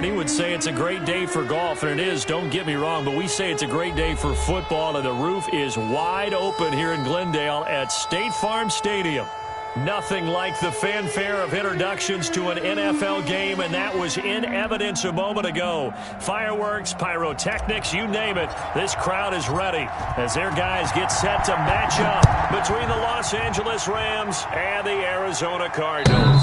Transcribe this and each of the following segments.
He would say it's a great day for golf, and it is, don't get me wrong, but we say it's a great day for football, and the roof is wide open here in Glendale at State Farm Stadium. Nothing like the fanfare of introductions to an NFL game, and that was in evidence a moment ago. Fireworks, pyrotechnics, you name it. This crowd is ready as their guys get set to match up between the Los Angeles Rams and the Arizona Cardinals.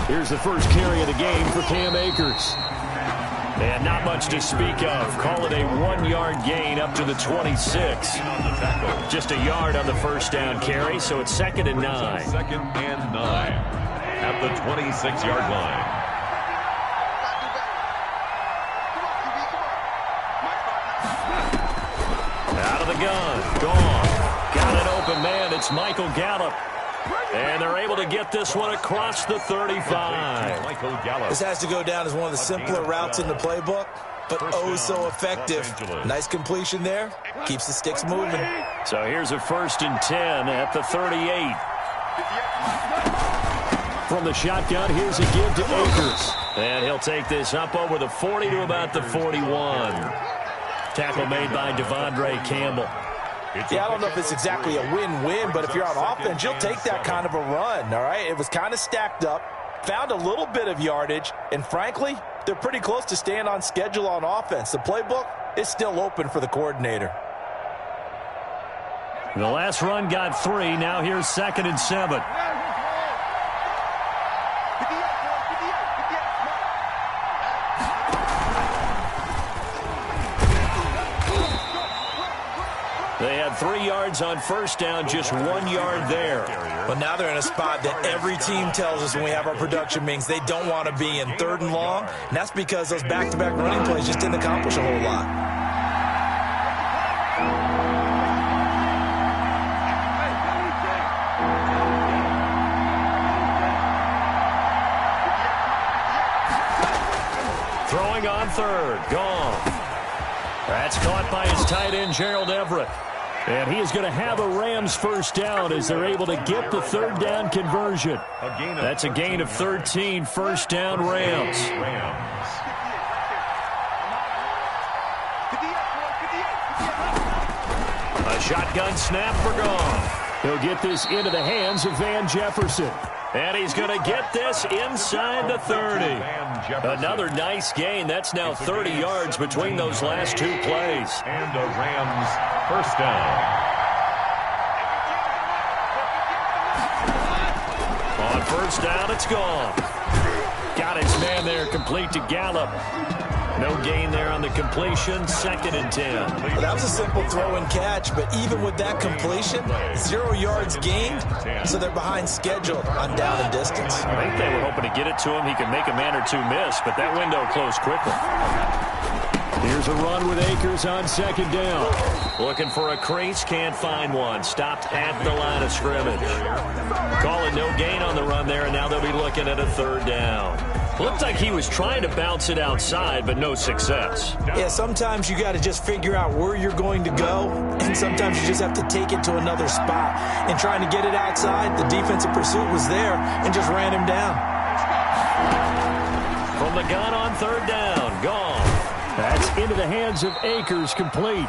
Here's the first carry of the game for Cam Akers. And not much to speak of. Call it a 1-yard gain up to the 26. Just a yard on the first down carry, so it's 2nd and 9. 2nd and 9 at the 26-yard line. Out of the gun. Gone. Got an open man. It's Michael Gallup. And they're able to get this one across the 35. This has to go down as one of the simpler routes in the playbook, but oh so effective. Nice completion there. Keeps the sticks moving. So here's a 1st and 10 at the 38. From the shotgun, here's a give to Akers. And he'll take this up over the 40 to about the 41. Tackle made by Devondre Campbell. Yeah, I don't know if it's exactly a win-win, but if you're on offense, you'll take that kind of a run, all right? It was kind of stacked up, found a little bit of yardage, and frankly, they're pretty close to staying on schedule on offense. The playbook is still open for the coordinator. The last run got 3. Now here's 2nd and 7. They had 3 yards on first down, just 1 yard there. But now they're in a spot that every team tells us when we have our production meetings they don't want to be in, 3rd and long. And that's because those back-to-back running plays just didn't accomplish a whole lot. Throwing on 3rd, gone. That's caught by his tight end, Gerald Everett. And he is going to have a Rams first down as they're able to get the 3rd down conversion. That's a gain of 13, first down Rams. A shotgun snap for Goff. He'll get this into the hands of Van Jefferson. And he's going to get this inside the 30. Another nice gain. That's now 30 yards between those last 2 plays. And a Rams first down. On first down, it's gone. Got his man there, complete to Gallup. No gain there on the completion, 2nd and 10. Well, that was a simple throw and catch, but even with that completion, 0 yards gained, so they're behind schedule on down and distance. I think they were hoping to get it to him. He could make a man or 2 miss, but that window closed quickly. Here's a run with Akers on 2nd down. Looking for a crease, can't find one. Stopped at the line of scrimmage. Calling no gain on the run there, and now they'll be looking at a 3rd down. Looked like he was trying to bounce it outside, but no success. Yeah, sometimes you got to just figure out where you're going to go, and sometimes you just have to take it to another spot. And trying to get it outside, the defensive pursuit was there and just ran him down. From the gun on 3rd down, gone. That's into the hands of Akers, complete.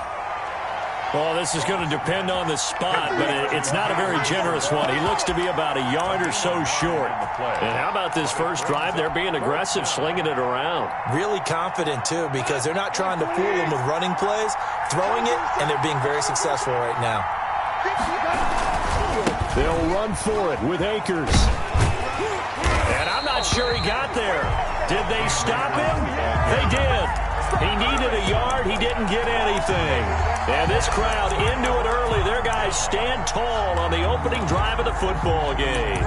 Well, this is going to depend on the spot, but it's not a very generous one. He looks to be about a yard or so short. And how about this first drive? They're being aggressive, slinging it around. Really confident, too, because they're not trying to fool them with running plays, throwing it, and they're being very successful right now. They'll run for it with Akers. And I'm not sure he got there. Did they stop him? They did. He needed a yard. He didn't get anything. And this crowd into it early. Their guys stand tall on the opening drive of the football game.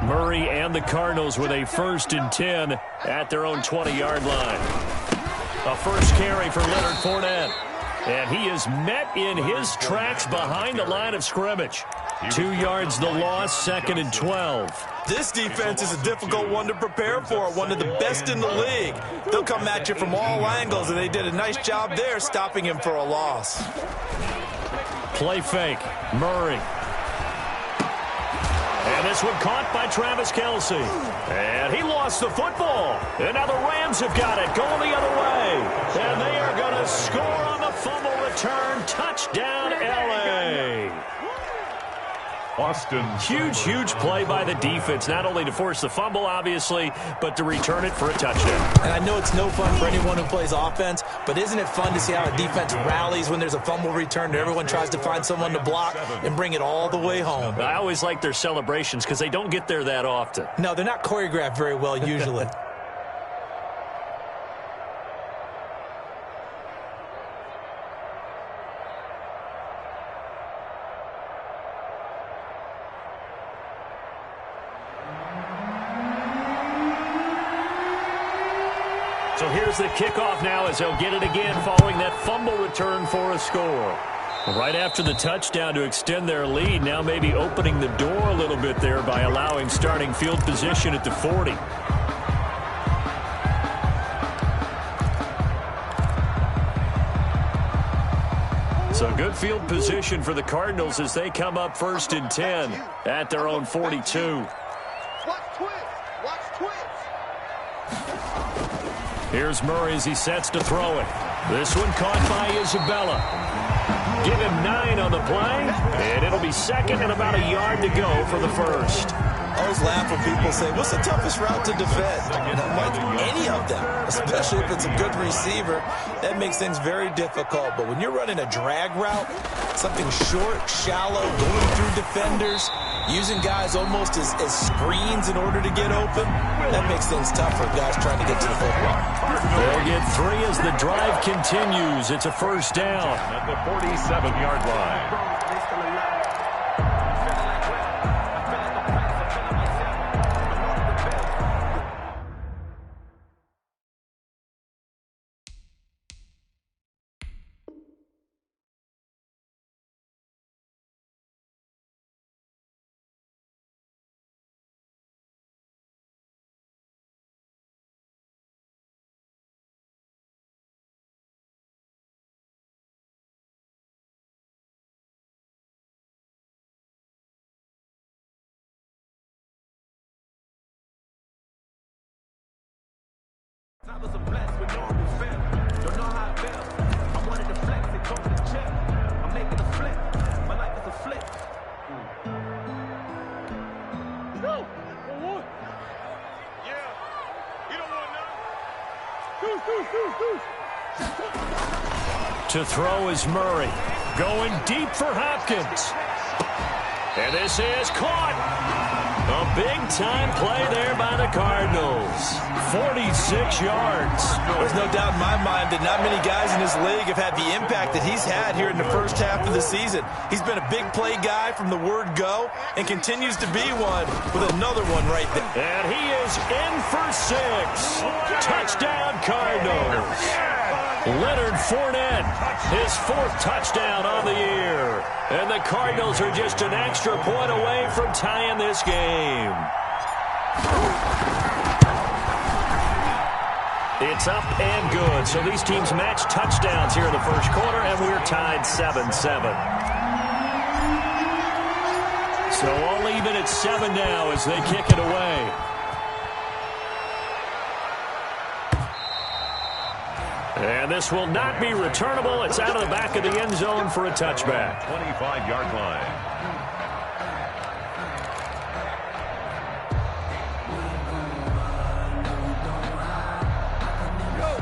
Murray and the Cardinals with a 1st and 10 at their own 20-yard line. A first carry for Leonard Fournette. And he is met in his tracks behind the line of scrimmage. 2 yards the loss, 2nd and 12. This defense is a difficult one to prepare for, one of the best in the league. They'll come at you from all angles, and they did a nice job there stopping him for a loss. Play fake, Murray. And this one caught by Travis Kelce. And he lost the football. And now the Rams have got it, going the other way. And they are going to score on the fumble return. Touchdown, L.A. Austin. Huge play by the defense, not only to force the fumble, obviously, but to return it for a touchdown. And I know it's no fun for anyone who plays offense, but isn't it fun to see how a defense rallies when there's a fumble return and everyone tries to find someone to block and bring it all the way home? I always like their celebrations because they don't get there that often. No, they're not choreographed very well usually. So here's the kickoff now as they'll get it again following that fumble return for a score. Right after the touchdown to extend their lead, now maybe opening the door a little bit there by allowing starting field position at the 40. So good field position for the Cardinals as they come up 1st and 10 at their own 42. Here's Murray as he sets to throw it. This one caught by Isabella. Give him 9 on the play, and it'll be 2nd and about a yard to go for the first. I always laugh when people say, what's the toughest route to defend? Like any of them, especially if it's a good receiver, that makes things very difficult. But when you're running a drag route, something short, shallow, going through defenders, using guys almost as screens in order to get open, that makes things tough for guys trying to get to the football. They'll get 3 as the drive continues. It's a first down. At the 47-yard line. I was a blessed with no respect. Don't know how I felt. I wanted to flex and come to the check. I'm making a flip. My life is a flip. No! What? Yeah. You don't want none. To throw is Murray. Going deep for Hopkins. And this is caught. A big-time play there by the Cardinals. 46 yards. There's no doubt in my mind that not many guys in this league have had the impact that he's had here in the first half of the season. He's been a big play guy from the word go and continues to be one with another one right there. And he is in for 6. Touchdown, Cardinals. Leonard Fournette, his 4th touchdown on the year. And the Cardinals are just an extra point away from tying this game. It's up and good. So these teams match touchdowns here in the first quarter, and we're tied 7-7. So all even at 7 now as they kick it away. And this will not be returnable. It's out of the back of the end zone for a touchback. 25-yard line.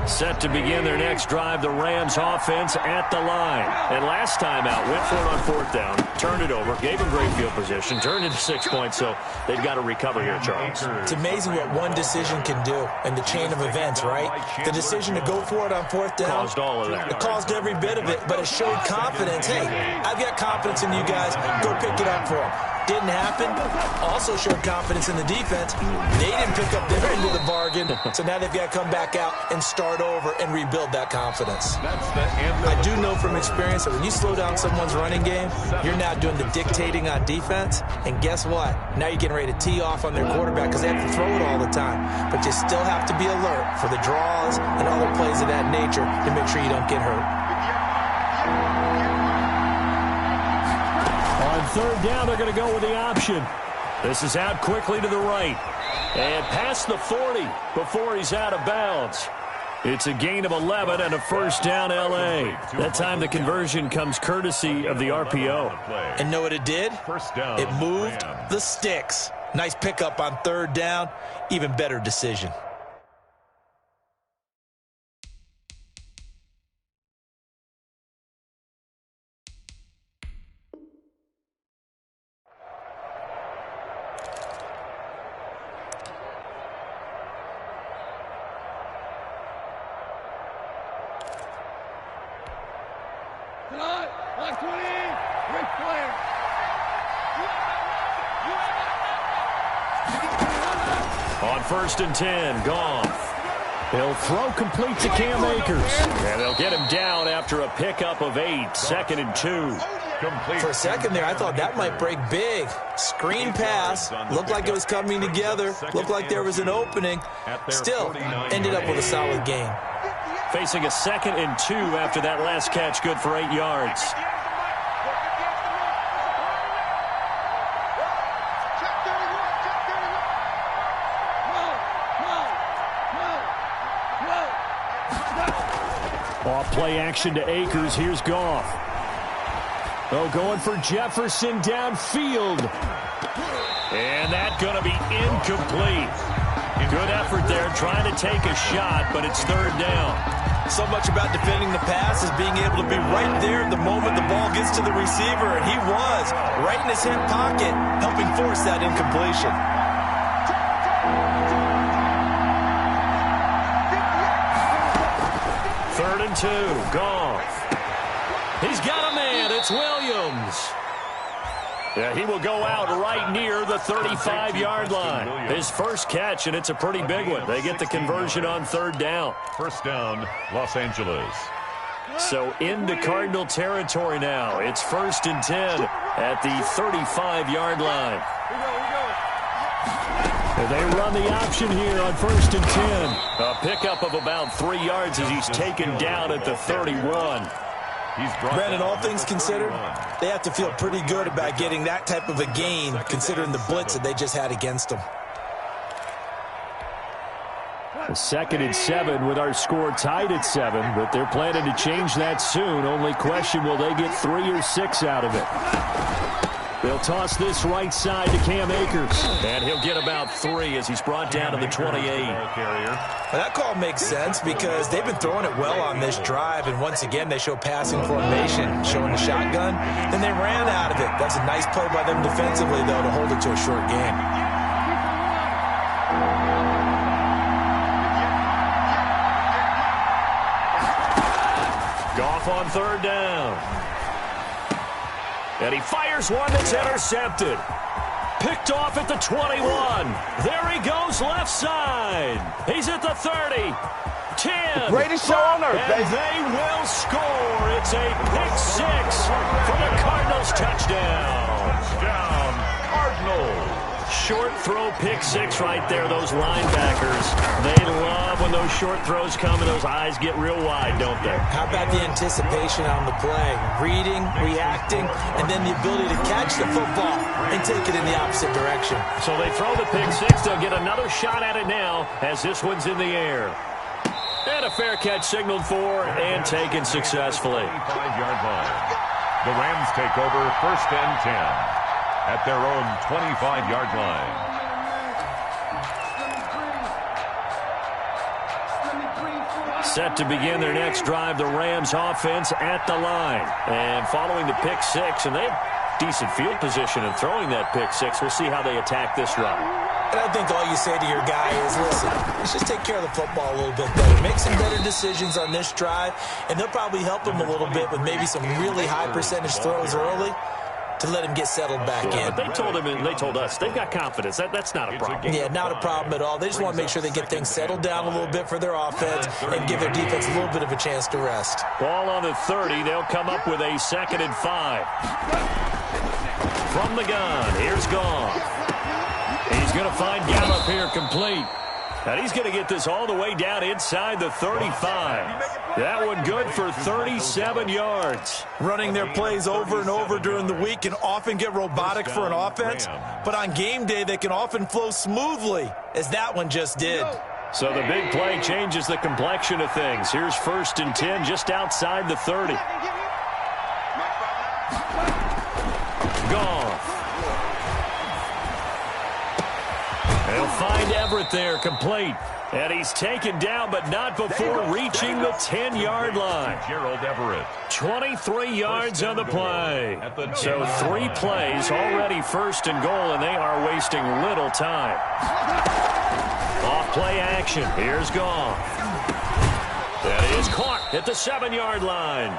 Set to begin their next drive, the Rams offense at the line. And last time out, went for it on 4th down, turned it over, gave them great field position, turned into 6 points, so they've got to recover here, Charles. It's amazing what one decision can do in the chain of events, right? The decision to go for it on 4th down. Caused all of that. It caused every bit of it, but it showed confidence. Hey, I've got confidence in you guys. Go pick it up for them. Didn't happen. Also showed confidence in the defense. They didn't pick up their end of the bargain, so now they've got to come back out and start over and rebuild that confidence. I do know from experience that when you slow down someone's running game, you're now doing the dictating on defense, and guess what? Now you're getting ready to tee off on their quarterback because they have to throw it all the time. But you still have to be alert for the draws and other plays of that nature to make sure you don't get hurt. On 3rd down, they're going to go with the option. This is out quickly to the right. And past the 40 before he's out of bounds. It's a gain of 11 and a 1st down L.A. That time the conversion comes courtesy of the RPO. And know what it did? It moved the sticks. Nice pickup on 3rd down. Even better decision. On 1st and 10, Goff. He'll throw complete to Cam Akers. And they'll get him down after a pickup of 8. 2nd and 2. For a second there, I thought that might break big. Screen pass. Looked like it was coming together. Looked like there was an opening. Still, ended up with a solid gain. Facing a 2nd and 2 after that last catch, good for 8 yards. Off play action to Akers. Here's Goff. Oh, going for Jefferson downfield. And that's going to be incomplete. Good effort there, trying to take a shot, but it's 3rd down. So much about defending the pass is being able to be right there the moment the ball gets to the receiver, and he was right in his hip pocket, helping force that incompletion. Third and 2, Goff. He's got a man, it's Williams. Yeah, he will go out right near the 35-yard line. His first catch, and it's a pretty big one. They get the conversion on 3rd down. 1st down, Los Angeles. So into Cardinal territory now. It's 1st and 10 at the 35-yard line. And they run the option here on 1st and 10. A pickup of about 3 yards as he's taken down at the 31. Brandon, all things considered, they have to feel pretty good about getting that type of a gain, considering the blitz that they just had against them. A 2nd and 7 with our score tied at 7, but they're planning to change that soon. Only question, will they get 3 or 6 out of it? They'll toss this right side to Cam Akers. And he'll get about 3 as he's brought down to the 28. Well, that call makes sense because they've been throwing it well on this drive, and once again they show passing formation, showing the shotgun. Then they ran out of it. That's a nice play by them defensively, though, to hold it to a short game. Goff on 3rd down. And he fires one that's intercepted. Picked off at the 21. There he goes left side. He's at the 30. 10. Greatest show on earth, and they will score. It's a pick 6 for the Cardinals touchdown. Touchdown, Cardinals. Short throw pick 6 right there. Those linebackers, they love when those short throws come and those eyes get real wide, don't they? How about the anticipation on the play? Reading, reacting, and then the ability to catch the football and take it in the opposite direction. So they throw the pick 6. They'll get another shot at it now as this one's in the air. And a fair catch signaled for and taken successfully. 25-yard line. The Rams take over 1st and 10 at their own 25-yard line. Set to begin their next drive, the Rams offense at the line. And following the pick six, and they have decent field position in throwing that pick six. We'll see how they attack this run. And I think all you say to your guy is, listen, let's just take care of the football a little bit better. Make some better decisions on this drive, and they'll probably help him a little bit with maybe some really high percentage throws early to let him get settled back in. But they told him and they told us they've got confidence. That's not a problem. Yeah, not a problem at all. They just want to make sure they get things settled down a little bit for their offense and give their defense a little bit of a chance to rest. Ball on the 30. They'll come up with a 2nd and 5. From the gun, here's Goff. He's going to find Gallup here complete. And he's going to get this all the way down inside the 35. That one good for 37 yards. Running their plays over and over during the week can often get robotic for an offense, but on game day they can often flow smoothly, as that one just did. So the big play changes the complexion of things. Here's 1st and 10 just outside the 30. Goff. They'll find Everett there, complete. And he's taken down, but not before reaching the 10-yard line. Gerald Everett. 23 yards on the play. So 3 plays, already 1st and goal, and they are wasting little time. Off play action. Here's Goff. That is caught at the 7-yard line.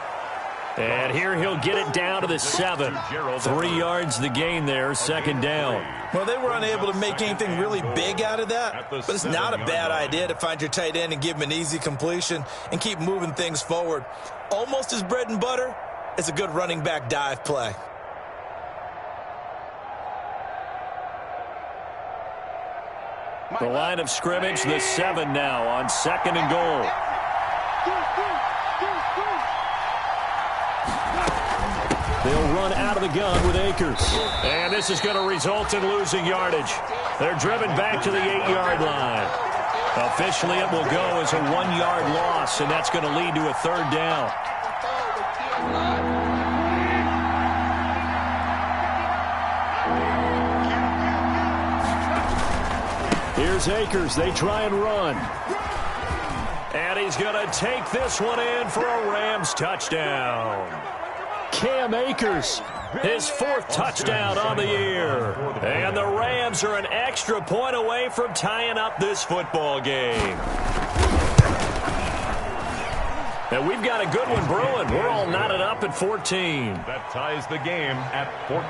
And here he'll get it down to the 7. 3 yards the gain there, 2nd down. Well, they were unable to make anything really big out of that, but it's not a bad idea to find your tight end and give him an easy completion and keep moving things forward. Almost as bread and butter as a good running back dive play. The line of scrimmage, the 7 now on 2nd and goal. They'll run out of the gun with Akers. And this is going to result in losing yardage. They're driven back to the 8-yard line. Officially, it will go as a 1-yard loss, and that's going to lead to a 3rd down. Here's Akers. They try and run. And he's going to take this one in for a Rams touchdown. Cam Akers, his 4th touchdown on the year. And the Rams are an extra point away from tying up this football game. And we've got a good one brewing. We're all knotted up at 14. That ties the game at 14.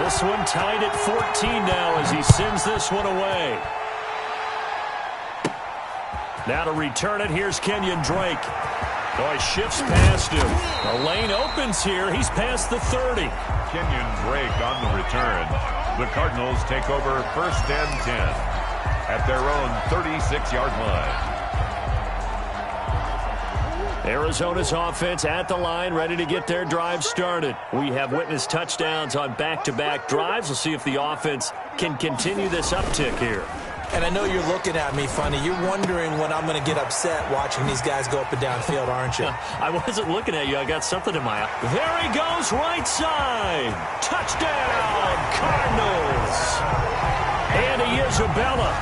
This one tied at 14 now as he sends this one away. Now to return it, here's Kenyon Drake. Oh, he shifts past him. The lane opens here. He's past the 30. Kenyon Drake on the return. The Cardinals take over 1st and 10 at their own 36-yard line. Arizona's offense at the line, ready to get their drive started. We have witnessed touchdowns on back-to-back drives. We'll see if the offense can continue this uptick here. And I know you're looking at me funny. You're wondering when I'm going to get upset watching these guys go up and down field, aren't you? I wasn't looking at you. I got something in my eye. There he goes, right side. Touchdown, Cardinals. Andy Isabella,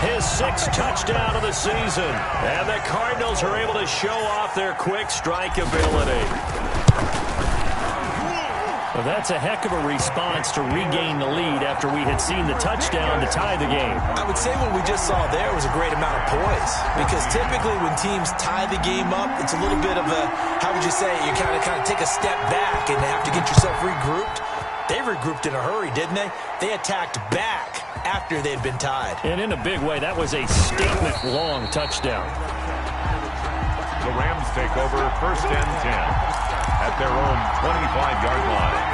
his 6th touchdown of the season. And the Cardinals are able to show off their quick strike ability. Well, that's a heck of a response to regain the lead after we had seen the touchdown to tie the game. I would say what we just saw there was a great amount of poise, because typically when teams tie the game up, it's a little bit of a, how would you say, you kind of take a step back and have to get yourself regrouped. They regrouped in a hurry, didn't they? They attacked back after they'd been tied. And in a big way, that was a statement-long touchdown. The Rams take over 1st and 10 at their own 25-yard line.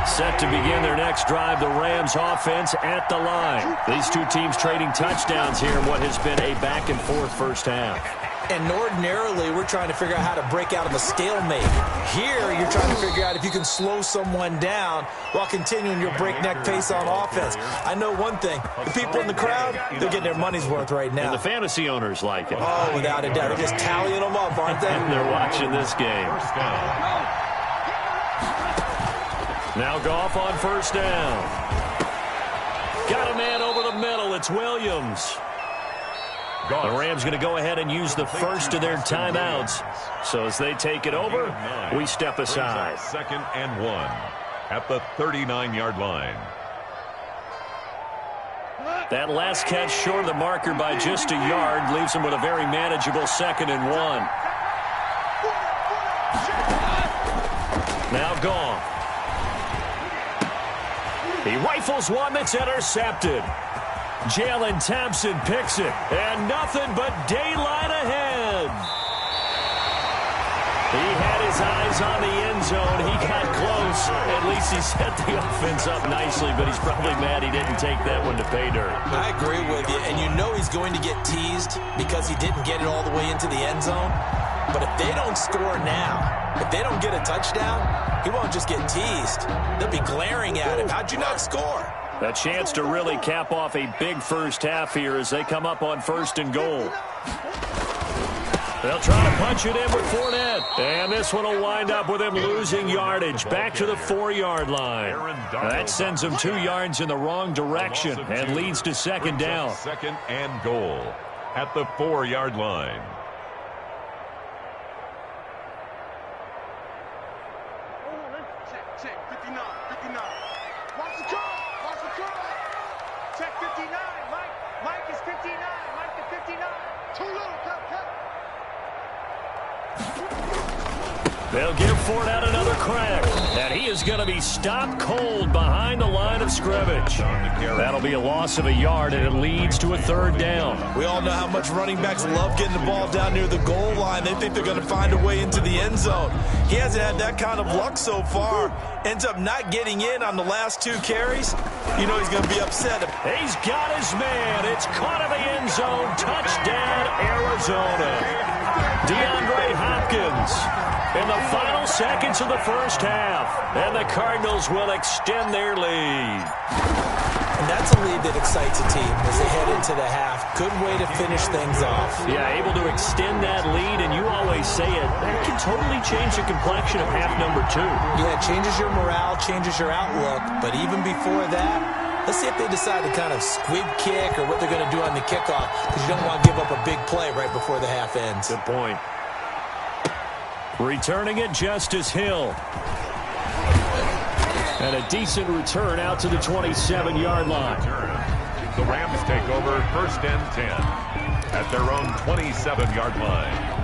Set to begin their next drive, the Rams offense at the line. These two teams trading touchdowns here in what has been a back-and-forth first half. And ordinarily, we're trying to figure out how to break out of a stalemate. Here, you're trying to figure out if you can slow someone down while continuing your breakneck pace on offense. I know one thing. The people in the crowd, they're getting their money's worth right now. And the fantasy owners like it. Oh, without a doubt. They're just tallying them up, aren't they? And they're watching this game. Now Goff on 1st down. Got a man over the middle. middle. It's Williams. The Rams going to go ahead and use the first of their timeouts. So as they take it over, we step aside. 2nd and 1 at the 39-yard line. That last catch short of the marker by just a yard leaves him with a very manageable 2nd and 1. Now gone. He rifles one that's intercepted. Jalen Thompson picks it, and nothing but daylight ahead. He had his eyes on the end zone. He got close. At least he set the offense up nicely, but he's probably mad he didn't take that one to pay dirt. I agree with you, and you know he's going to get teased because he didn't get it all the way into the end zone. But if they don't score now, if they don't get a touchdown, he won't just get teased. They'll be glaring at him. How'd you not score? A chance to really cap off a big first half here as they come up on 1st and goal. They'll try to punch it in with Fournette. And this one will wind up with him losing yardage back to the 4-yard line. That sends him 2 yards in the wrong direction and leads to 2nd down. 2nd and goal at the 4-yard line. Check, 59, 59. Watch the curl, watch the curl. Check 59, Mike is 59, Mike the 59. Too little, cut. They'll give Fournette another crack, and he is going to be stopped cold behind the line of scrimmage. That'll be a loss of a yard, and it leads to a 3rd down. We all know how much running backs love getting the ball down near the goal line. They think they're going to find a way into the end zone. He hasn't had that kind of luck so far. Ends up not getting in on the last 2 carries. You know he's going to be upset. He's got his man. It's caught in the end zone. Touchdown, Arizona. DeAndre Hopkins in the final seconds of the first half. And the Cardinals will extend their lead. And that's a lead that excites a team as they head into the half. Good way to finish things off. Yeah, able to extend that lead, and you always say it, that can totally change the complexion of half number 2. Yeah, it changes your morale, changes your outlook. But even before that, let's see if they decide to kind of squib kick or what they're going to do on the kickoff, because you don't want to give up a big play right before the half ends. Good point. Returning it, Justice Hill. And a decent return out to the 27-yard line. The Rams take over 1st and 10 at their own 27-yard line.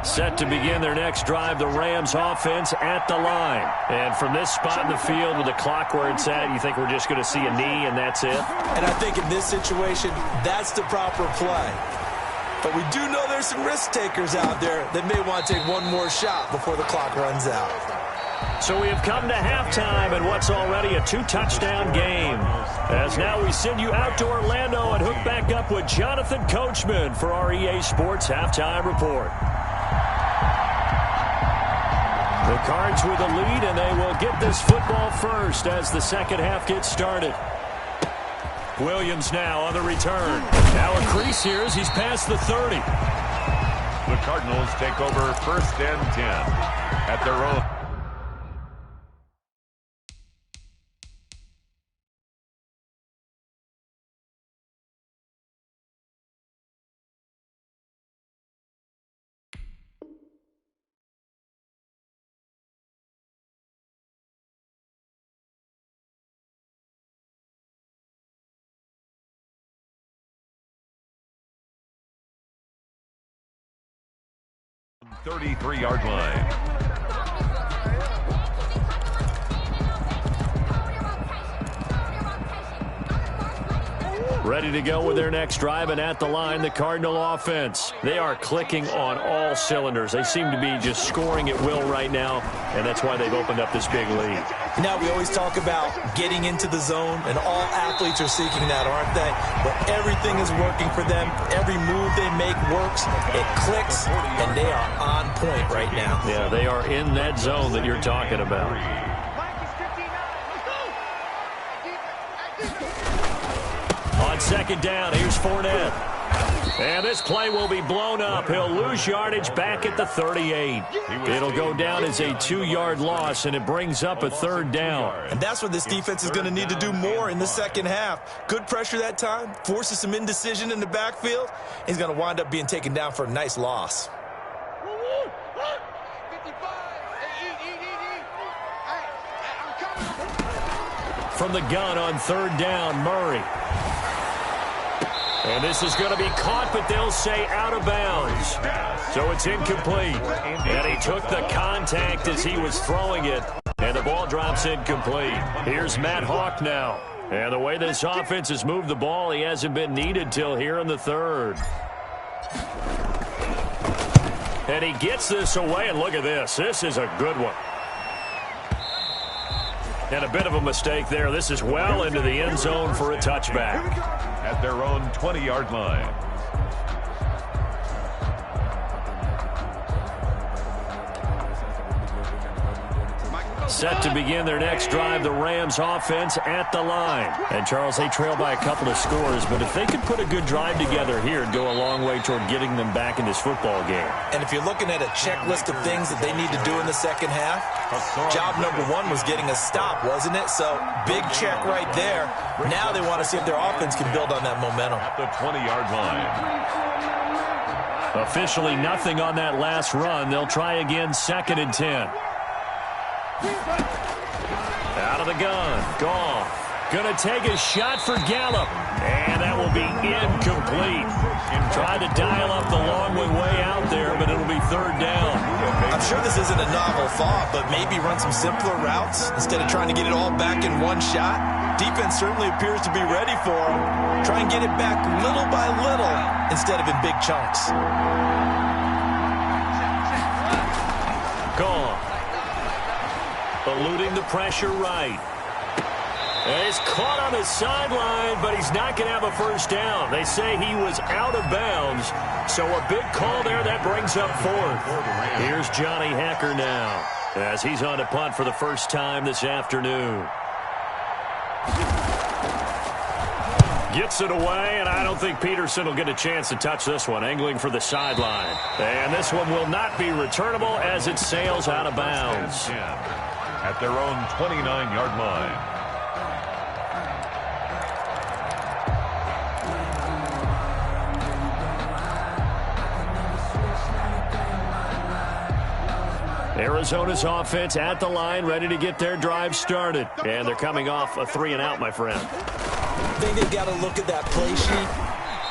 Set to begin their next drive, the Rams offense at the line. And from this spot in the field with the clock where it's at, you think we're just going to see a knee and that's it? And I think in this situation, that's the proper play. But we do know there's some risk takers out there that may want to take one more shot before the clock runs out. So we have come to halftime in what's already a 2-touchdown game. As now we send you out to Orlando and hook back up with Jonathan Coachman for our EA Sports Halftime Report. The Cards with a lead, and they will get this football first as the second half gets started. Williams now on the return. Now a crease here as he's past the 30. The Cardinals take over 1st and 10 at their own. The 33-yard line. Ready to go with their next drive, and at the line, the Cardinal offense. They are clicking on all cylinders. They seem to be just scoring at will right now, and that's why they've opened up this big lead. Now, we always talk about getting into the zone, and all athletes are seeking that, aren't they? But everything is working for them. Every move they make works. It clicks, and they are on point right now. Yeah, they are in that zone that you're talking about. On second down, here's Fournette. And this play will be blown up. He'll lose yardage back at the 38. It'll go down as a 2-yard loss, and it brings up a 3rd down. And that's what this defense is going to need to do more in the second half. Good pressure that time, forces some indecision in the backfield. He's going to wind up being taken down for a nice loss. From the gun on 3rd down, Murray. And this is going to be caught, but they'll say out of bounds. So it's incomplete. And he took the contact as he was throwing it. And the ball drops incomplete. Here's Matt Hawk now. And the way this offense has moved the ball, he hasn't been needed till here in the 3rd. And he gets this away, and look at this. This is a good one. And a bit of a mistake there. This is well into the end zone for a touchback. At their own 20-yard line. Set to begin their next drive, the Rams offense at the line. And, Charles, they trail by a couple of scores, but if they could put a good drive together here, it'd go a long way toward getting them back in this football game. And if you're looking at a checklist of things that they need to do in the second half, job number 1 was getting a stop, wasn't it? So, big check right there. Now they want to see if their offense can build on that momentum. At the 20-yard line. Officially nothing on that last run. They'll try again, 2nd and 10. Out of the gun. Goff. Going to take a shot for Gallup. And that will be incomplete. Tried to dial up the long way out there, but it'll be 3rd down. I'm sure this isn't a novel thought, but maybe run some simpler routes instead of trying to get it all back in one shot. Defense certainly appears to be ready for him. Try and get it back little by little instead of in big chunks. Goff. Eluding the pressure right. And he's caught on the sideline, but he's not going to have a first down. They say he was out of bounds, so a big call there that brings up 4th. Here's Johnny Hacker now as he's on to punt for the first time this afternoon. Gets it away, and I don't think Peterson will get a chance to touch this one, angling for the sideline. And this one will not be returnable as it sails out of bounds. At their own 29-yard line. Arizona's offense at the line, ready to get their drive started. And they're coming off a 3-and-out, my friend. I think they've got to look at that play sheet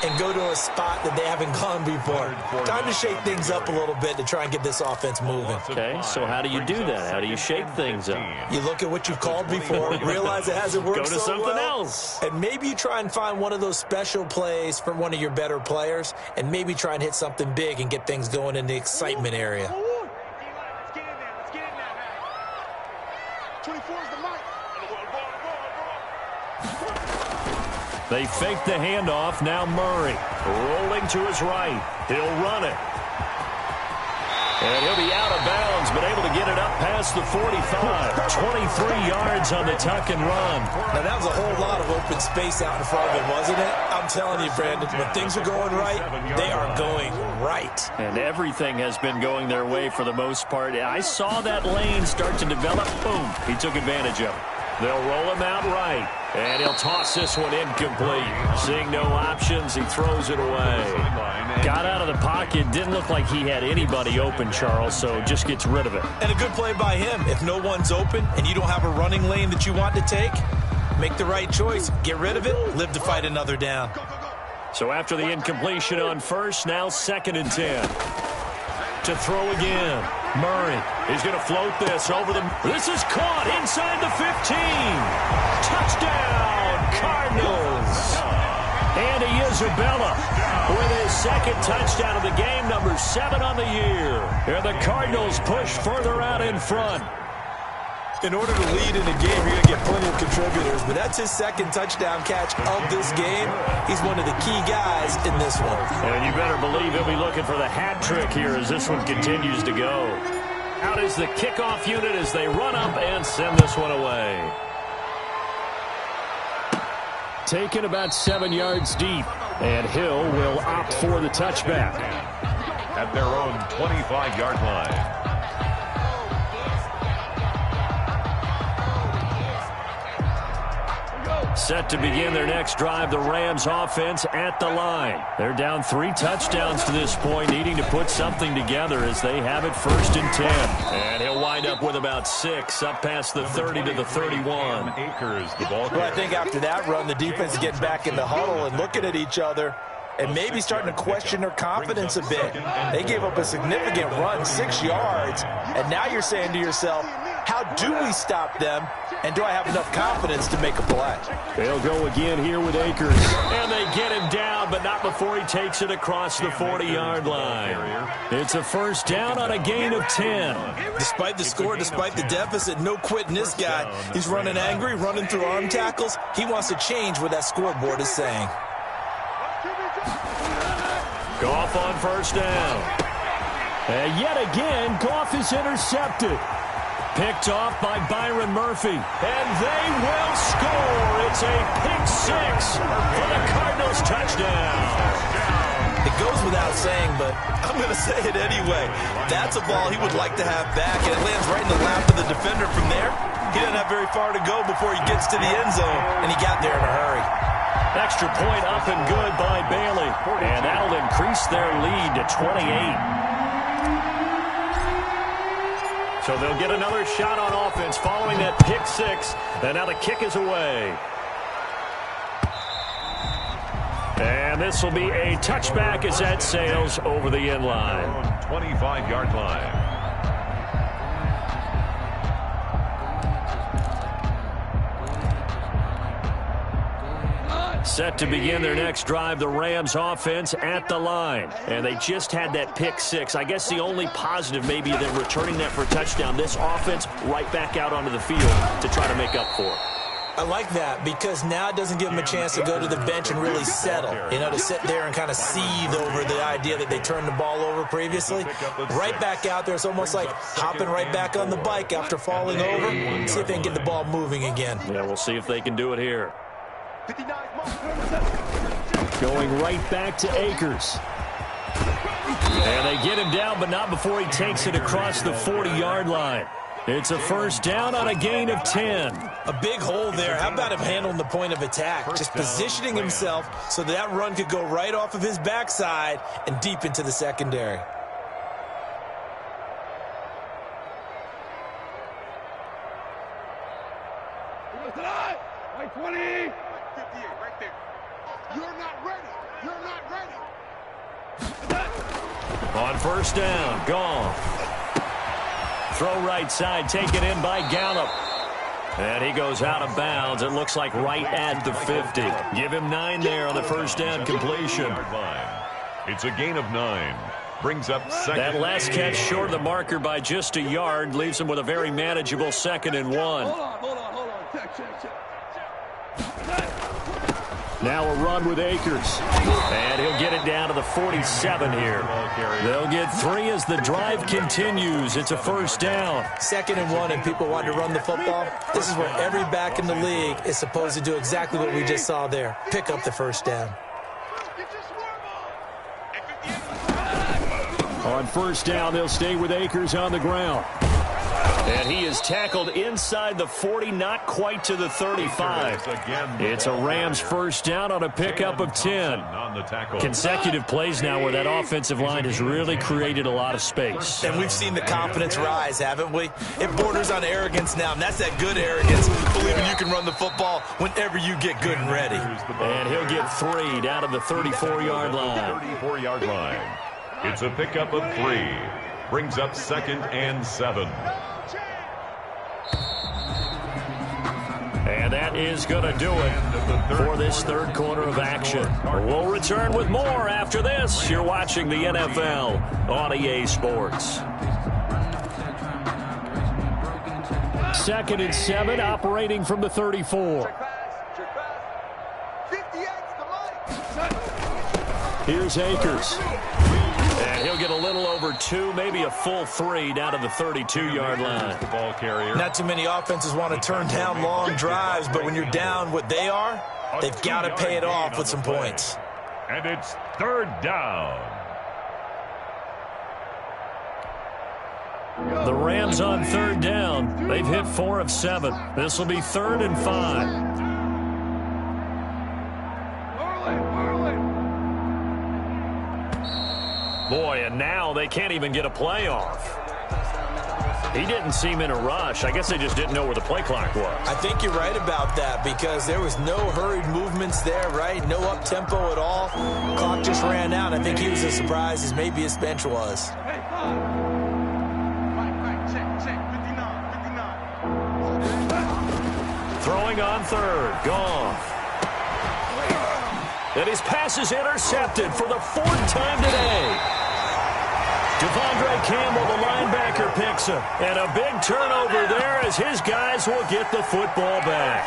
and go to a spot that they haven't gone before. Time to shake things up a little bit to try and get this offense moving. Okay, so how do you do that? How do you shake things up? You look at what you've called before, realize it hasn't worked so well. Go to something else. And maybe you try and find one of those special plays from one of your better players, and maybe try and hit something big and get things going in the excitement area. Let's get in there. Let's get in there now. 24 is the mic. They fake the handoff. Now Murray rolling to his right. He'll run it. And he'll be out of bounds, but able to get it up past the 45. 23 yards on the tuck and run. Now, that was a whole lot of open space out in front of him, wasn't it? I'm telling you, Brandon, when things are going right, they are going right. And everything has been going their way for the most part. I saw that lane start to develop. Boom. He took advantage of it. They'll roll him out right. And he'll toss this one incomplete. Seeing no options, he throws it away. Got out of the pocket. Didn't look like he had anybody open, Charles, so just gets rid of it. And a good play by him. If no one's open and you don't have a running lane that you want to take, make the right choice. Get rid of it. Live to fight another down. So after the incompletion on first, now 2nd and 10. To throw again. Murray is going to float this over the... This is caught inside the 15. Touchdown, Cardinals. Andy Isabella with his 2nd touchdown of the game, number 7 on the year. And the Cardinals push further out in front. In order to lead in a game, you're going to get plenty of contributors, but that's his 2nd touchdown catch of this game. He's one of the key guys in this one. And you better believe he'll be looking for the hat trick here as this one continues to go. Out is the kickoff unit as they run up and send this one away. Taken about 7 yards deep. And Hill will opt for the touchback. At their own 25-yard line. Set to begin their next drive, the Rams offense at the line. They're down 3 touchdowns to this point, needing to put something together as they have it 1st and 10. And he'll wind up with about 6, up past the 30 to the 31. Akers, the ball. Well, I think after that run, the defense is getting back in the huddle and looking at each other and maybe starting to question their confidence a bit. They gave up a significant run, 6 yards, and now you're saying to yourself, how do we stop them, and do I have enough confidence to make a play? They'll go again here with Akers. And they get him down, but not before he takes it across the 40-yard line. It's a 1st down on a gain of 10. Despite the score, despite the deficit, no quitting this guy. He's running angry, running through arm tackles. He wants to change what that scoreboard is saying. Goff on 1st down. And yet again, Goff is intercepted. Picked off by Byron Murphy. And they will score. It's a pick 6 for the Cardinals touchdown. It goes without saying, but I'm going to say it anyway. That's a ball he would like to have back, and it lands right in the lap of the defender from there. He doesn't have very far to go before he gets to the end zone, and he got there in a hurry. Extra point up and good by Bailey. And that'll increase their lead to 28. So they'll get another shot on offense following that pick 6. And now the kick is away. And this will be a touchback as that sails over the end line. 25-yard line. Set to begin their next drive, the Rams offense at the line. And they just had that pick 6. I guess the only positive maybe of them returning that for a touchdown. This offense right back out onto the field to try to make up for it. I like that because now it doesn't give them a chance to go to the bench and really settle. You know, to sit there and kind of seethe over the idea that they turned the ball over previously. Right back out there. It's almost like hopping right back on the bike after falling over. See if they can get the ball moving again. Yeah, we'll see if they can do it here. Going right back to Akers. And they get him down, but not before he takes it across the 40-yard line. It's a 1st down on a gain of 10. A big hole there. How about him handling the point of attack? Just positioning himself so that run could go right off of his backside and deep into the secondary. Like 20. 58, right there. You're not ready. You're not ready. On 1st down, Goff. Throw right side, taken in by Gallup. And he goes out of bounds. It looks like right at the 50. Give him 9 there on the 1st down completion. It's a gain of 9. Brings up 2nd. That last catch short of the marker by just a yard leaves him with a very manageable 2nd and 1. Hold on. Check. Now a run with Akers. And he'll get it down to the 47 here. They'll get 3 as the drive continues. It's a 1st down. 2nd and 1, and people want to run the football. This is where every back in the league is supposed to do exactly what we just saw there. Pick up the 1st down. On 1st down, they'll stay with Akers on the ground. And he is tackled inside the 40, not quite to the 35. It's a Rams 1st down on a pickup of 10. Consecutive plays now where that offensive line has really created a lot of space. And we've seen the confidence rise, haven't we? It borders on arrogance now, and that's that good arrogance, believing you can run the football whenever you get good and ready. And he'll get 3 down to the 34-yard line. 34-yard line. It's a pickup of 3. Brings up 2nd and 7. And that is going to do it for this 3rd quarter of action. We'll return with more after this. You're watching the NFL on EA Sports. 2nd and 7, operating from the 34. Here's Akers. And he'll get a little over 2, maybe a full 3 down to the 32-yard line. The ball carrier. Not too many offenses want to turn down long drives, but when you're down what they are, they've got to pay it off with some points. And it's third down. The Rams on third down. They've hit 4 of 7. This will be 3rd and 5. Boy, and now they can't even get a play off. He didn't seem in a rush. I guess they just didn't know where the play clock was. I think you're right about that because there was no hurried movements there, right? No up-tempo at all. Clock just ran out. I think he was as surprised as maybe his bench was. Throwing on third. Goff. And his pass is intercepted for the 4th time today. Devondre Campbell, the linebacker, picks him. And a big turnover there as his guys will get the football back.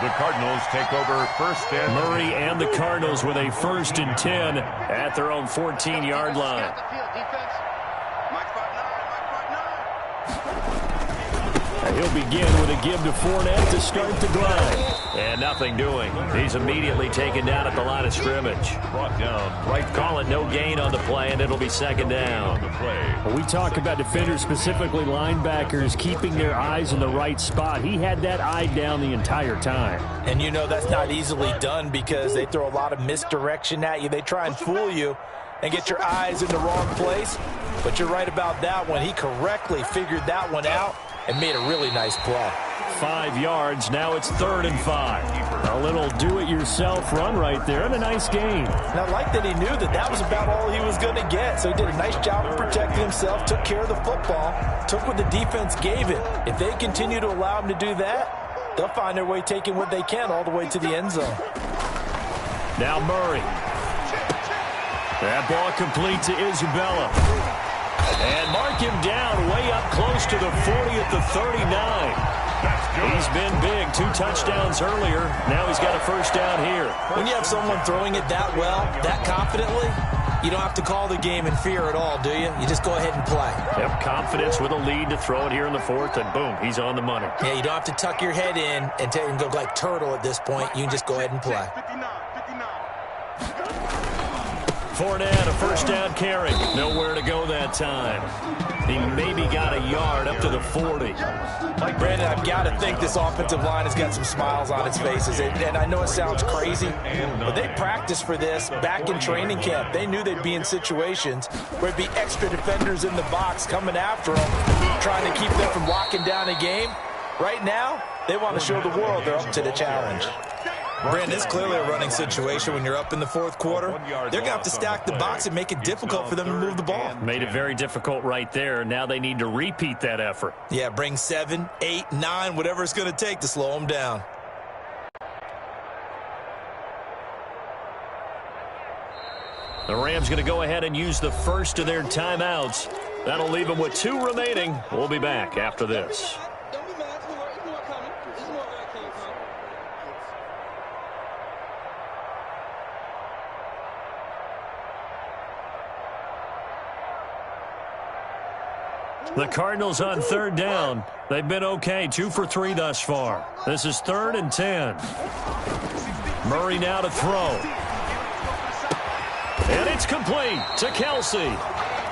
The Cardinals take over first and Murray and the Cardinals with a 1st and 10 at their own 14-yard line. He'll begin with a give to Fournette to start the drive. And nothing doing. He's immediately taken down at the line of scrimmage. Brought down right. Call it no gain on the play, and it'll be 2nd down. Well, we talk about defenders, specifically linebackers, keeping their eyes in the right spot. He had that eye down the entire time. And you know that's not easily done because they throw a lot of misdirection at you. They try and fool you and get your eyes in the wrong place. But you're right about that one. He correctly figured that one out and made a really nice play. 5 yards. Now it's 3rd and 5. A little do-it-yourself run right there and a nice gain. And I like that he knew that that was about all he was going to get. So he did a nice job of protecting himself, took care of the football, took what the defense gave him. If they continue to allow him to do that, they'll find their way taking what they can all the way to the end zone. Now Murray. That ball complete to Isabella. And mark him down way up close to the 40 at the 39. He's been big. 2 touchdowns earlier. Now he's got a 1st down here. When you have someone throwing it that well, that confidently, you don't have to call the game in fear at all, do you? You just go ahead and play. Yep, confidence with a lead to throw it here in the 4th, and boom, he's on the money. Yeah, you don't have to tuck your head in and go like turtle at this point. You can just go ahead and play. Fournette, a 1st down carry. Nowhere to go that time. He maybe got a yard up to the 40. Brandon, I've got to think this offensive line has got some smiles on its faces. And I know it sounds crazy, but they practiced for this back in training camp. They knew they'd be in situations where it'd be extra defenders in the box coming after them, trying to keep them from locking down a game. Right now, they want to show the world they're up to the challenge. Brandon, it's clearly a running situation when you're up in the 4th quarter. They're going to have to stack the box and make it difficult for them to move the ball. Made it very difficult right there. Now they need to repeat that effort. Yeah, bring 7, 8, 9, whatever it's going to take to slow them down. The Rams going to go ahead and use the 1st of their timeouts. That'll leave them with 2 remaining. We'll be back after this. The Cardinals on 3rd down. They've been okay, 2 for 3 thus far. This is 3rd and 10. Murray now to throw. And it's complete to Kelsey.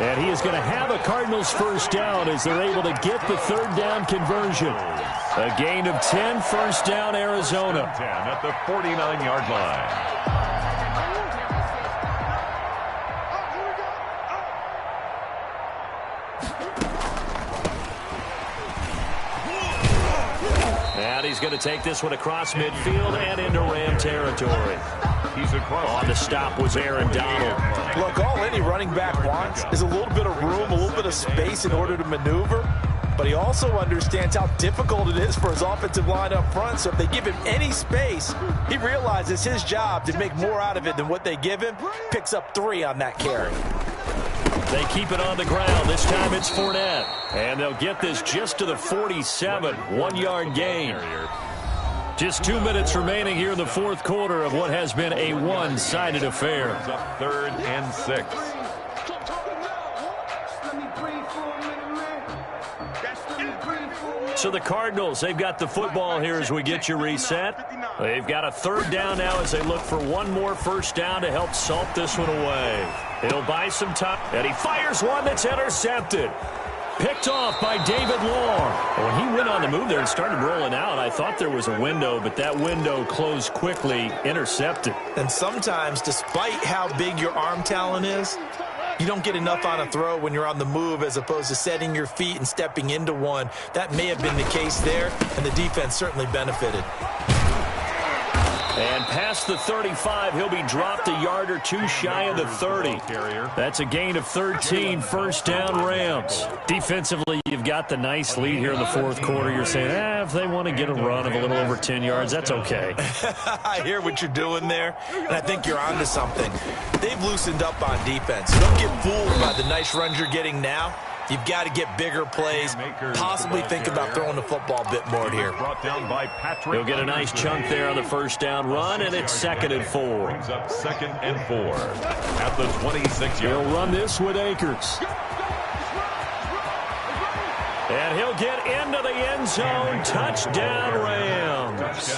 And he is going to have a Cardinals 1st down as they're able to get the 3rd down conversion. A gain of 10, 1st down Arizona. 10 at the 49-yard line. And he's going to take this one across midfield and into Ram territory. On the stop was Aaron Donald. Look, all any running back wants is a little bit of room, a little bit of space in order to maneuver. But he also understands how difficult it is for his offensive line up front. So if they give him any space, he realizes his job to make more out of it than what they give him. Picks up 3 on that carry. They keep it on the ground. This time it's Fournette. And they'll get this just to the 47. 1-yard gain. Just 2 minutes remaining here in the 4th quarter of what has been a one-sided affair. 3rd and 6. So the Cardinals, they've got the football here as we get you reset. They've got a third down now as they look for one more first down to help salt this one away. He'll buy some time, and he fires one that's intercepted. Picked off by David Long. When he went on the move there and started rolling out, I thought there was a window, but that window closed quickly, intercepted. And sometimes, despite how big your arm talent is, you don't get enough on a throw when you're on the move as opposed to setting your feet and stepping into one. That may have been the case there, and the defense certainly benefited. And past the 35, he'll be dropped a yard or two shy of the 30. That's a gain of 13, first down Rams. Defensively, you've got the nice lead here in the fourth quarter. You're saying, if they want to get a run of a little over 10 yards, that's okay. I hear what you're doing there, and I think you're onto something. They've loosened up on defense. Don't get fooled by the nice runs you're getting now. You've got to get bigger plays, possibly think about throwing the football a bit more here. He'll get a nice chunk there on the first down run, and it's 2nd and 4. Brings up 2nd and 4 at the 26-yard. He'll run this with Akers. And he'll get into the end zone. Touchdown, Rams.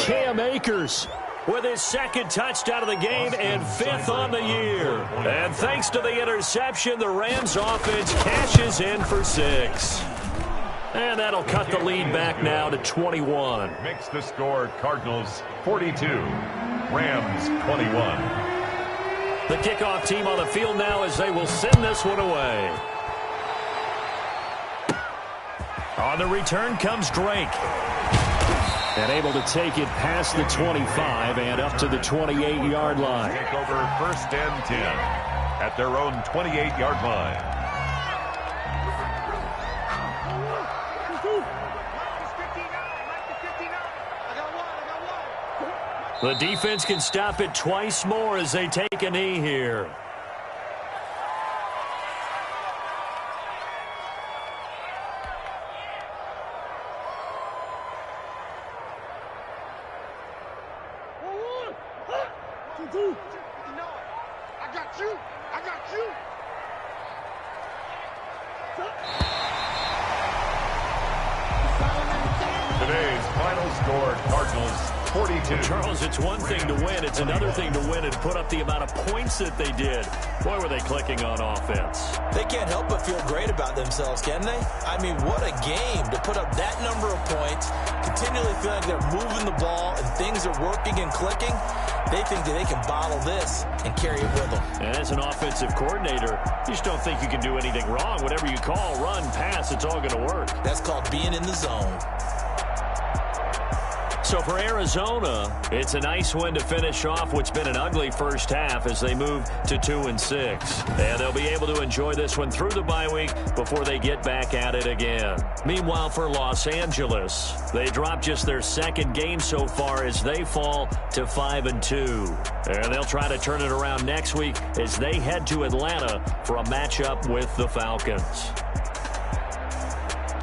Cam Akers with his 2nd touchdown of the game and 5th on the year. And thanks to the interception, the Rams offense cashes in for 6. And that'll cut the lead back now to 21. Makes the score Cardinals 42, Rams 21. The kickoff team on the field now as they will send this one away. On the return comes Drake. And able to take it past the 25 and up to the 28-yard line. Take over 1st and 10 at their own 28-yard line. The defense can stop it twice more as they take a knee here. I got you. I got you. Today's final score, Cardinals 42. Charles, it's one thing to win. It's another thing to win and put up the amount of points that they did. Boy, were they clicking on offense. They can't help but feel great about themselves, can they? I mean, what a game to put up that number of points, continually feel like they're moving the ball and things are working and clicking. They think that they can bottle this and carry it with them. And as an offensive coordinator, you just don't think you can do anything wrong. Whatever you call, run, pass, it's all going to work. That's called being in the zone. So for Arizona, it's a nice win to finish off what's been an ugly first half as they move to 2-6. And they'll be able to enjoy this one through the bye week before they get back at it again. Meanwhile, for Los Angeles, they dropped just their 2nd game so far as they fall to 5-2. And they'll try to turn it around next week as they head to Atlanta for a matchup with the Falcons.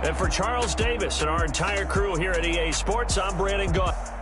And for Charles Davis and our entire crew here at EA Sports, I'm Brandon Gaudin.